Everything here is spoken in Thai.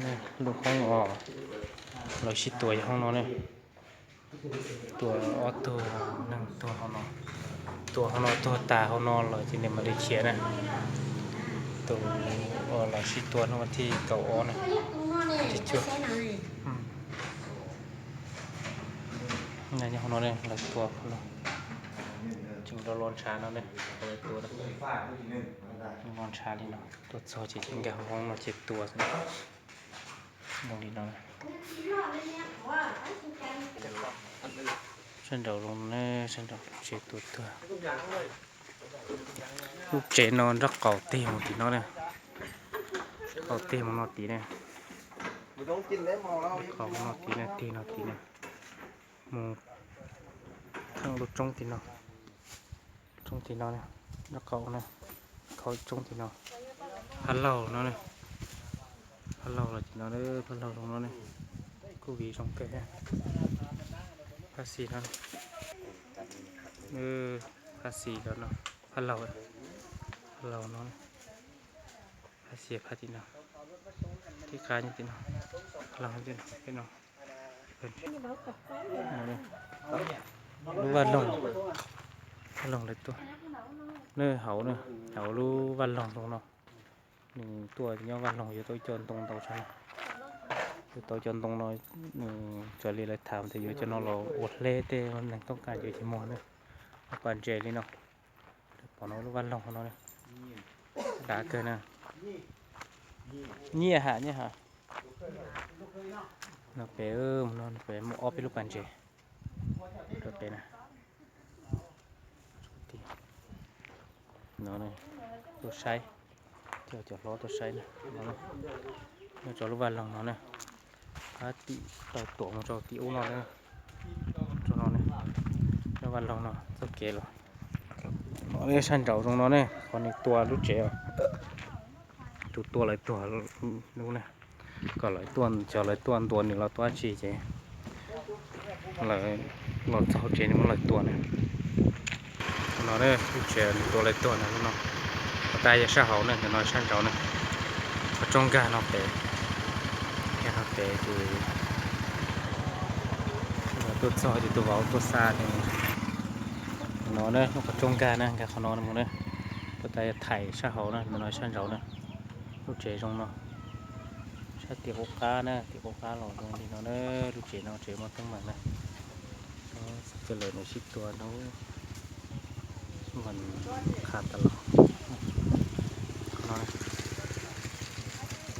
นี่ลูกห้องออกเราชิดตัวอยู่ห้องนอนเนี่ยตัวออตัวนั่งตัวห้องนอนตัวตาห้องนอนเลยที่เนี่ยมาได้เขียนนะตัวเราชิดตัวนอนที่เก่าอ้อนะที่จุดนี่ห้องนอนเนี่ยเราตัวห้องนอนจึงเราร้อนช้าเนาะเนี่ยเอาไว้ตัวนะร้อนช้าเลยเนาะตัวโซ่จริงๆแกห้องนอนเจ็บตัวสิตรงนี้เนาะฉันเดาลงแน่ฉันเดาเจ็บตัวลูกเจนอนรักเก่าเตี้ยหมดทีเนาะเนี่ยเก่าเตี้ยมันนอนตีเนี่ยเขานอนตีเนี่ยตีนอนตีเนี่ยมูข้างรถจงตีเนาะจงตีเนาะเนี่ยรักเก่าเนี่ยเขาจงตีเนาะพันเล่าเนาะเนี่ยพันเล่าเลยทีเนาะเนี่ยพันเล่าลงเนาะเนี่ยกูวีจงแก่ภาษีนั่นภาษีแล้วเนาะพันเล่าเนาะภาษีพัดเนาะที่ค้านี่เนาะหลังนี่เนาะเป็นรู้ว่าลงเลยตัวเหารู้วันลงตรงเนาะหนึ่งตัวเนาะวันลงอยู่ตัวจนตรงเตาใช่ไหมอยู่ตัวจนตรงน้อยจะเรียนอะไรถามแต่อยู่จะนอนเราอดเล่เต้มันยังต้องการอยู่ที่มอเนี่ยปันเจนี่เนาะพอน้องรู้วันลงของน้องเนี่ยด่าเกินนะเนี่ยฮะnó bé nó bé một ốp lúc bàn chè rồi bé này nó này tôi say cho lo tôi say này nó cho lúc vào lòng nó này tí tàu tổ nó cho tí ô nó này cho nó này nó vào lòng nó rất kề rồi nó này săn trâu trong nó này còn một tua lúc trẻ tua lại tua lúc này còn lại tuần chờ lại tuần nữa là tuần chỉ chứ lại lọt sau chế nó lại tuần này nó đây chờ tuần lại tuần này nó tay sẽ hậu này nó sang trâu này ở trong ga nó bể thì tuần sau thì tôi vào tuần xa thì nó đây nó có trong ga này ga nó một đây tay thảy sẽ hậu này nó sang trâu này lúc chế trong nó tiệc cá nè tiệc cá lò luôn thì nó lúc chế nó chế một tấm mặt này nó cái lời nó shipตัวnó mình khá tao